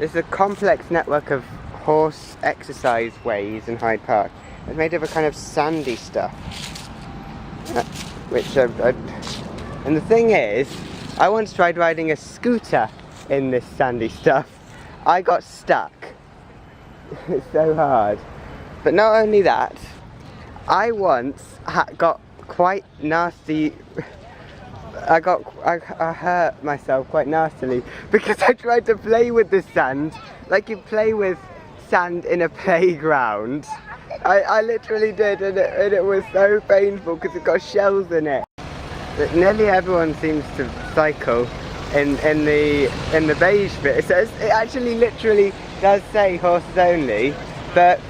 There's a complex network of horse exercise ways in Hyde Park. It's made of a kind of sandy stuff. And the thing is, I once tried riding a scooter in this sandy stuff. I got stuck. It's so hard. But not only that, I once got quite nasty. I hurt myself quite nastily because I tried to play with the sand like you play with sand in a playground. I literally did, and it was so painful because it got shells in it. But nearly everyone seems to cycle in the beige bit. It says, it actually literally does say horses only, but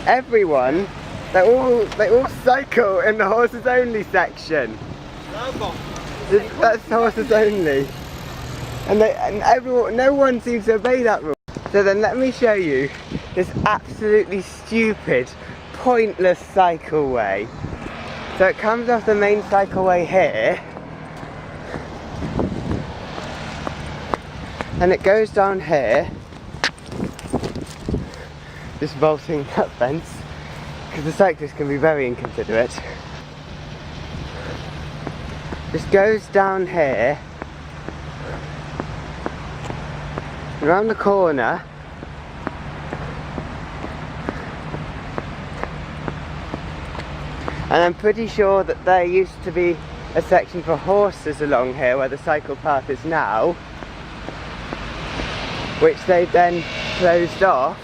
everyone, they all cycle in the horses only section. That's horses only, and everyone, no one seems to obey that rule. So then let me show you this absolutely stupid, pointless cycleway. So it comes off the main cycleway here, and it goes down here, just vaulting that fence, because the cyclists can be very inconsiderate. This goes down here, around the corner, and I'm pretty sure that there used to be a section for horses along here where the cycle path is now, which they then closed off,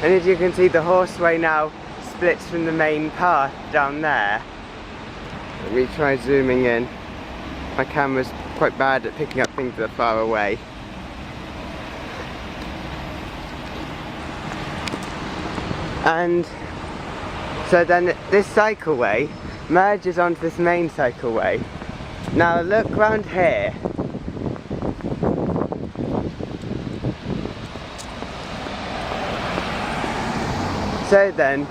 and as you can see the horseway now splits from the main path down there. Let me try zooming in. My camera's quite bad at picking up things that are far away. And so then this cycleway merges onto this main cycleway. Now look round here. So then,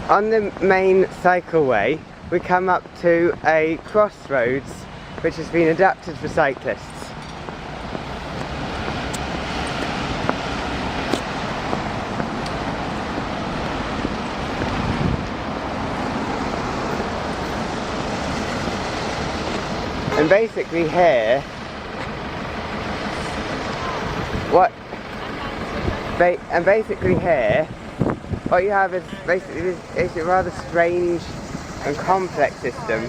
on the main cycleway, we come up to a crossroads which has been adapted for cyclists. And basically here, what you have is basically it's a rather strange and complex system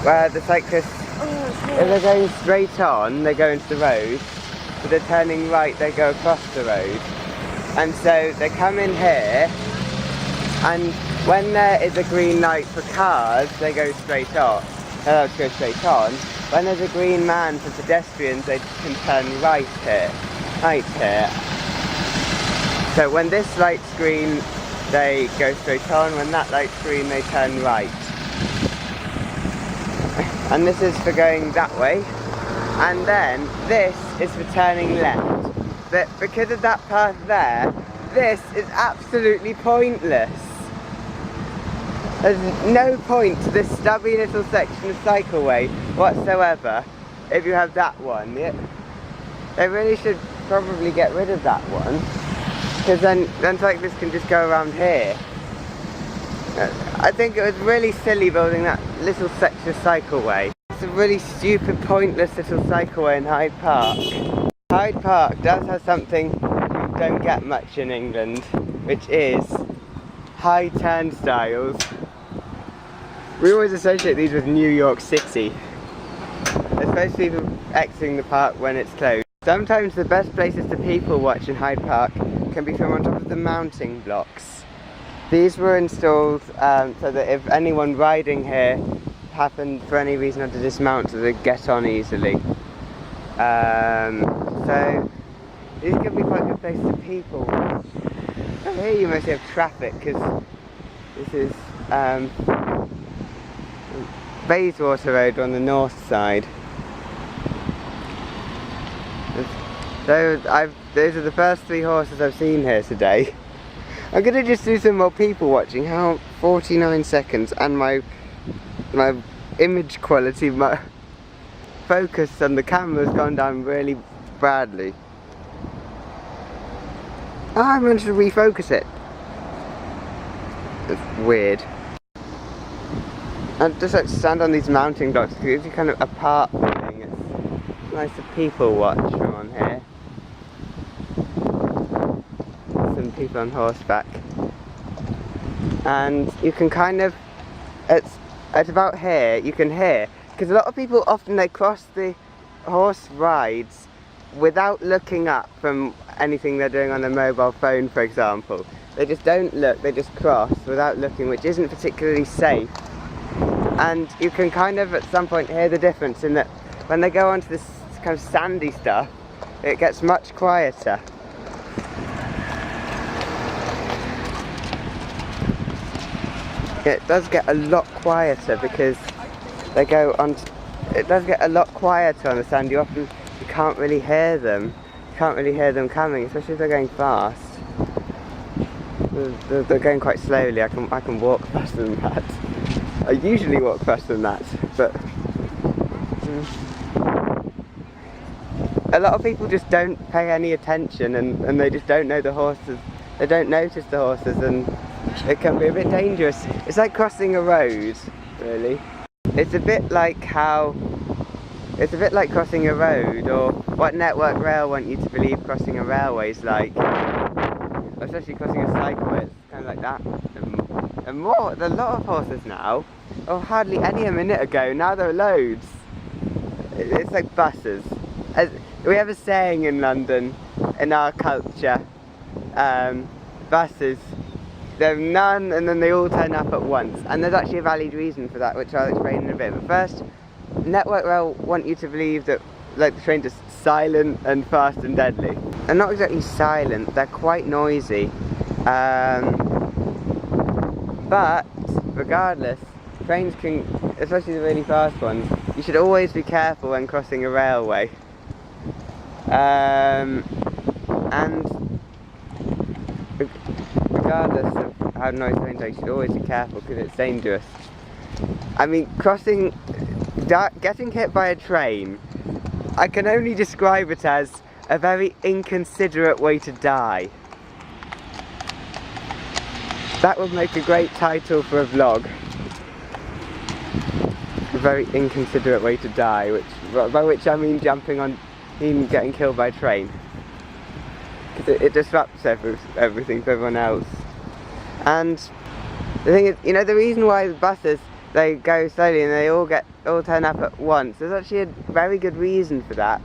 where the cyclists, if they're going straight on, they go into the road. If they're turning right, they go across the road. And so they come in here, and when there is a green light for cars, they go straight on. They're allowed to go straight on. When there's a green man for pedestrians, they can turn right here. So when this light's green, they go straight on. When that light's green, they turn right. And this is for going that way. And then this is for turning left. But because of that path there, this is absolutely pointless. There's no point to this stubby little section of cycleway whatsoever if you have that one. They really should probably get rid of that one, because then cyclists can just go around here. I think it was really silly building that little section of cycleway. It's a really stupid, pointless little cycleway in Hyde Park. Hyde Park does have something you don't get much in England, which is high turnstiles. We always associate these with New York City, especially for exiting the park when it's closed. Sometimes the best places to people watch in Hyde Park can be from on top of the mounting blocks. These were installed so that if anyone riding here happened for any reason to dismount, so they'd get on easily. So these can be quite good places to people watch. So here you mostly have traffic because this is Bayswater Road on the north side. So those are the first 3 horses I've seen here today. I'm gonna just do some more people watching. How 49 seconds, and my image quality, my focus on the camera's gone down really badly. Oh, I managed to refocus it. It's weird. And just like stand on these mounting blocks, it gives you kind of apart feeling. It's nice to people watch from on here. Some people on horseback. And you can kind of, at about here, you can hear, because a lot of people often they cross the horse rides without looking up from anything they're doing on their mobile phone, for example. They just don't look, they just cross without looking, which isn't particularly safe. And you can kind of at some point hear the difference in that when they go onto this kind of sandy stuff, it gets much quieter. It does get a lot quieter because they go on. It does get a lot quieter on the sand. You can't really hear them. You can't really hear them coming, especially if they're going fast. They're going quite slowly. I can walk faster than that. I usually walk faster than that, but a lot of people just don't pay any attention, and they just don't know the horses. They don't notice the horses, and it can be a bit dangerous. It's like crossing a road, really. It's a bit like crossing a road, or what Network Rail want you to believe crossing a railway is like. Especially crossing a cycleway, it's kind of like that. And more, there are a lot of horses now. Oh, hardly any a minute ago, now there are loads. It's like buses. We have a saying in London, in our culture, buses, there are none and then they all turn up at once. And there's actually a valid reason for that, which I'll explain in a bit. But first, Network Rail want you to believe that like the trains are silent and fast and deadly. They're not exactly silent, they're quite noisy. But regardless, trains can, especially the really fast ones, you should always be careful when crossing a railway. And regardless of how noisy trains are, you should always be careful because it's dangerous. I mean, getting hit by a train, I can only describe it as a very inconsiderate way to die. That would make a great title for a vlog. A very inconsiderate way to die, by which I mean getting killed by a train. Because it disrupts everything for everyone else. And the thing is, you know, the reason why the buses, they go slowly and they all turn up at once, there's actually a very good reason for that.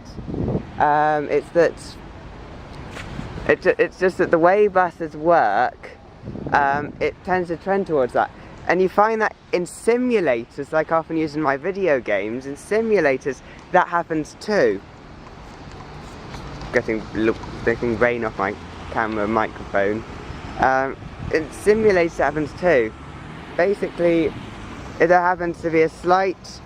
It's just that the way buses work, it tends to trend towards that. And you find that in simulators, like I often use in my video games, in simulators that happens too. Getting rain off my camera microphone. In simulators it happens too. Basically, if there happens to be a slight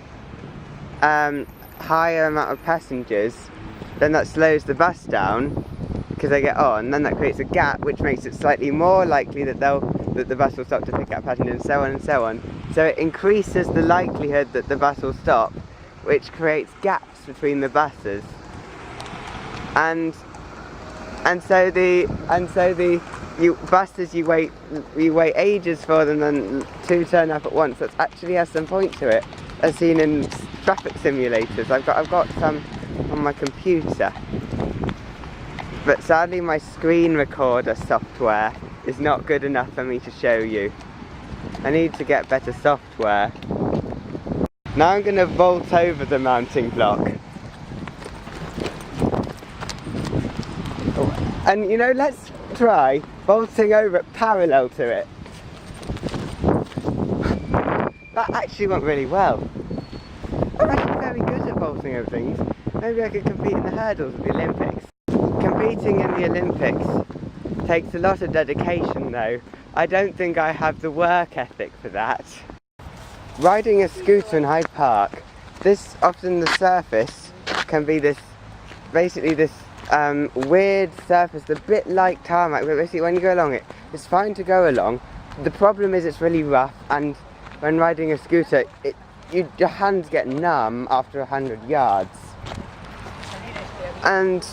higher amount of passengers, then that slows the bus down because they get on, then that creates a gap which makes it slightly more likely that the bus will stop to pick up passengers, and so on and so on. So it increases the likelihood that the bus will stop, which creates gaps between the buses. And so buses you wait ages for them, then two turn up at once. That actually has some point to it, as seen in traffic simulators. I've got some on my computer, but sadly my screen recorder software is not good enough for me to show you. I need to get better software. Now I'm going to vault over the mounting block. And you know, let's try vaulting over it parallel to it. That actually went really well. I'm actually very good at vaulting over things. Maybe I could compete in the hurdles of the Olympics. Competing in the Olympics takes a lot of dedication though. I don't think I have the work ethic for that. Riding a scooter in Hyde Park, often the surface can be basically this weird surface, a bit like tarmac, but basically when you go along it, it's fine to go along. The problem is it's really rough, and when riding a scooter, your hands get numb after 100 yards. And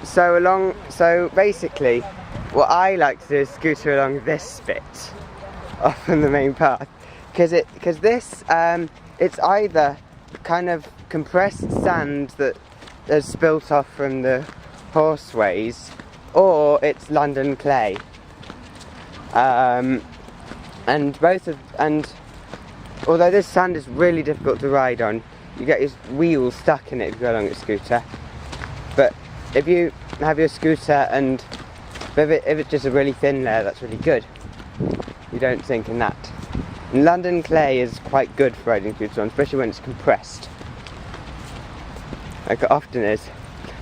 so basically, what I like to do is scooter along this bit off from the main path, because this it's either kind of compressed sand that has spilt off from the horseways, or it's London clay. And although this sand is really difficult to ride on, you get your wheels stuck in it if you go along a scooter. But if you have your scooter and if it's just a really thin layer, that's really good. You don't sink in that. And London clay is quite good for riding scooters on, especially when it's compressed, like it often is.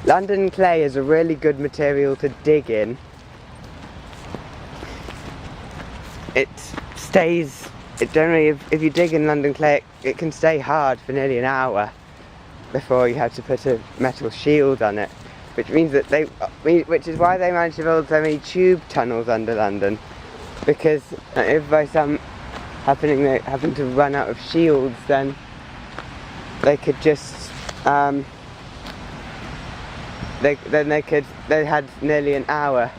London clay is a really good material to dig in. Generally, if you dig in London clay, it can stay hard for nearly an hour before you have to put a metal shield on it, which means that which is why they managed to build so many tube tunnels under London, because if by some happening they happen to run out of shields, then they could just they had nearly an hour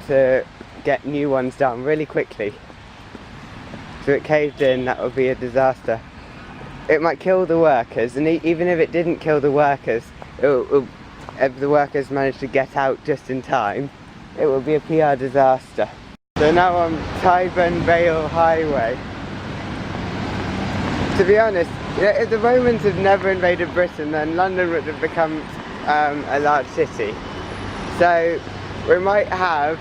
to get new ones done really quickly. So it caved in, that would be a disaster. It might kill the workers, and even if it didn't kill the workers, if the workers managed to get out just in time, it would be a PR disaster. So now on Tyburn Vale Highway. To be honest, if the Romans had never invaded Britain, then London would have become a large city. So we might have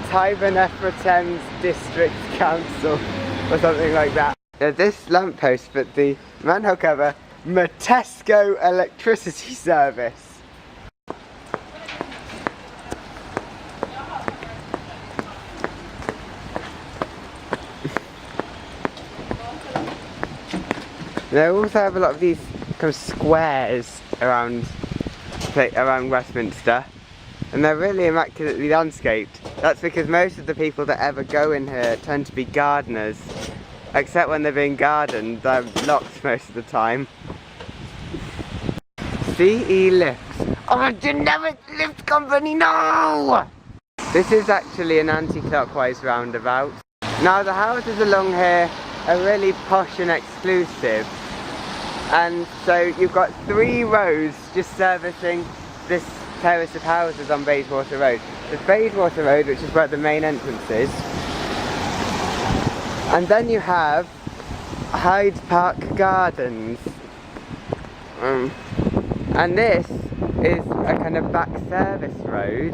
Tyburn Thames District Council or something like that. This lamppost put the manhole cover Matesco Electricity Service. They also have a lot of these kind of squares around Westminster, and they're really immaculately landscaped. That's because most of the people that ever go in here tend to be gardeners, except when they're being gardened, they're locked most of the time. CE Lifts. Oh, Generic Lift Company, no! This is actually an anti-clockwise roundabout. Now the houses along here are really posh and exclusive, and so you've got 3 roads just servicing this terrace of houses on Bayswater Road. There's Bayswater Road, which is where the main entrance is, and then you have Hyde Park Gardens, and this is a kind of back service road.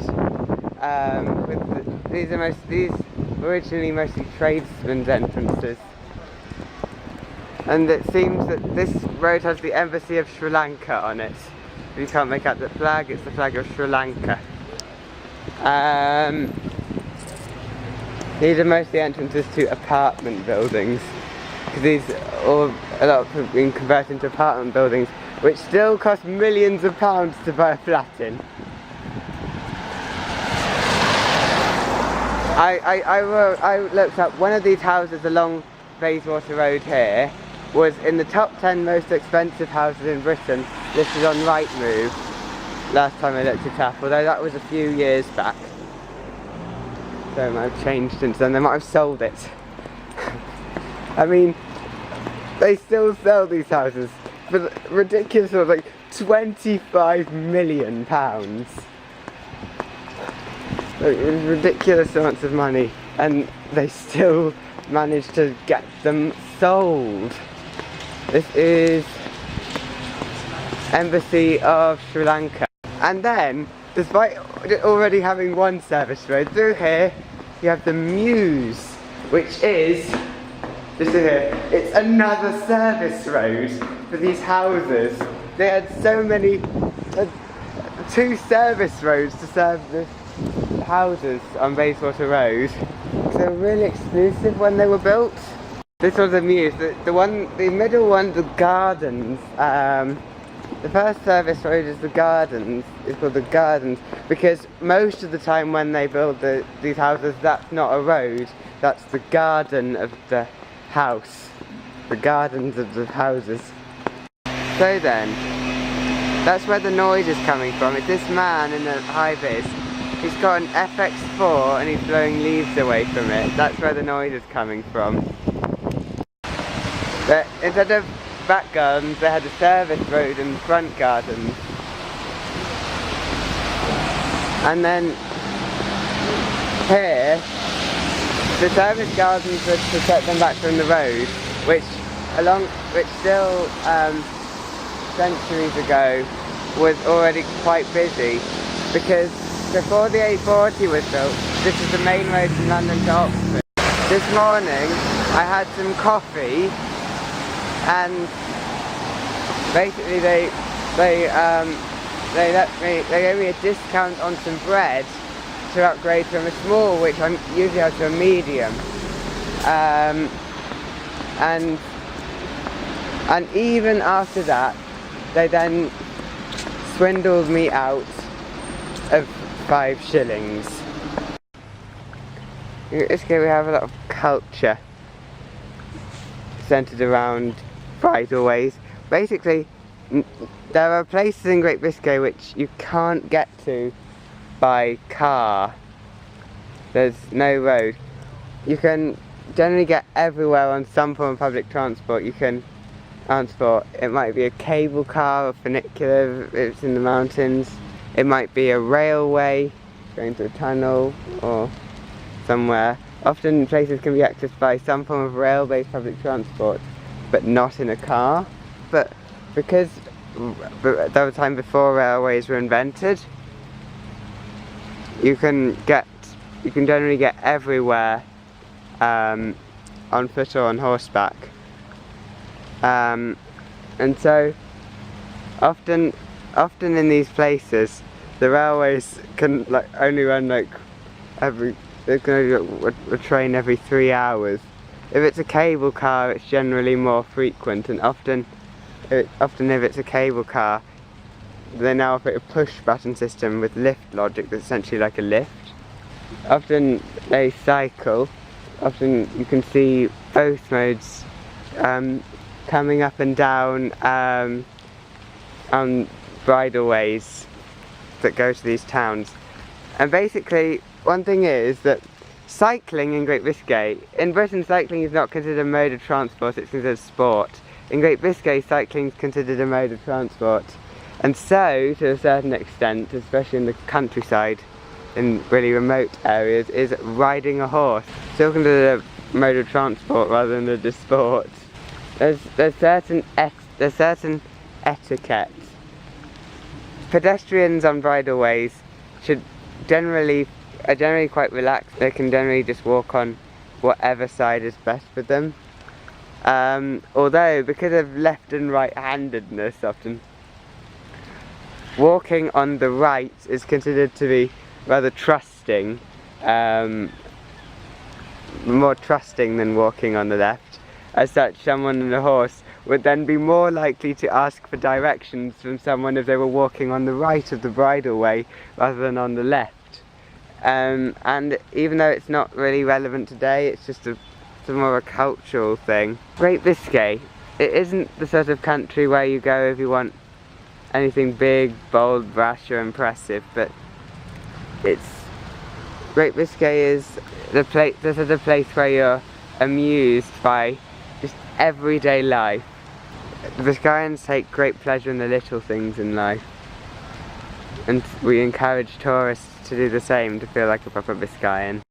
These originally mostly tradesmen's entrances, and it seems that this road has the Embassy of Sri Lanka on it. If you can't make out the flag, it's the flag of Sri Lanka. These are mostly entrances to apartment buildings, because a lot of them have been converted into apartment buildings, which still cost millions of pounds to buy a flat in. I looked up, one of these houses along Bayswater Road here was in the top 10 most expensive houses in Britain, listed on Rightmove last time I looked it up, although that was a few years back. So it might have changed since then, they might have sold it. I mean, they still sell these houses for ridiculous sort of like £25 million. Like, ridiculous amounts of money, and they still manage to get them sold. This is Embassy of Sri Lanka. And then, despite already having one service road, through here you have the Mews, which is just here. It's another service road for these houses. They had so many, 2 service roads to serve the houses on Bayswater Road. They were really exclusive when they were built. This was the Mews. The middle one, the Gardens. The first service road is the Gardens. It's called the Gardens because most of the time when they build these houses, that's not a road. That's the garden of the house. The gardens of the houses. So then, that's where the noise is coming from. It's this man in the high vis he's got an FX4 and he's blowing leaves away from it. That's where the noise is coming from. But instead of back gardens, they had a service road and front gardens. And then here, the service gardens were to set them back from the road, which still centuries ago was already quite busy, because before the A40 was built, this is the main road from London to Oxford. This morning I had some coffee, and basically they gave me a discount on some bread to upgrade from a small, which I'm usually have, to a medium. And even after that, they then swindled me out of 5 shillings. In Biscay we have a lot of culture centred around bridleways. Basically, there are places in Great Biscay which you can't get to by car. There's no road. You can generally get everywhere on some form of public transport. You can transport. It might be a cable car or funicular if it's in the mountains. It might be a railway going to a tunnel or somewhere. Often places can be accessed by some form of rail-based public transport, but not in a car. But because there was a time before railways were invented, you can generally get everywhere on foot or on horseback. And so often in these places the railways can only run they can only a train every 3 hours. If it's a cable car, it's generally more frequent, and often if it's a cable car, they now operate a push button system with lift logic that's essentially like a lift. Often they cycle. Often you can see both modes coming up and down on bridleways that go to these towns. And basically, one thing is that cycling in Great Biscay, in Britain cycling is not considered a mode of transport, it's considered sport. In Great Biscay, cycling is considered a mode of transport. And so, to a certain extent, especially in the countryside, in really remote areas, is riding a horse. Still considered a mode of transport rather than a sport. There's certain etiquette. Pedestrians on bridleways are generally quite relaxed. They can generally just walk on whatever side is best for them. Although, because of left and right-handedness often, walking on the right is considered to be rather trusting, more trusting than walking on the left. As such, someone on a horse would then be more likely to ask for directions from someone if they were walking on the right of the bridleway rather than on the left. And even though it's not really relevant today, it's just it's more of a cultural thing. Great Biscay, it isn't the sort of country where you go if you want anything big, bold, brash or impressive, but Great Biscay is the sort of place where you're amused by just everyday life. The Biscayans take great pleasure in the little things in life, and we encourage tourists to do the same, to feel like a proper Biscayan.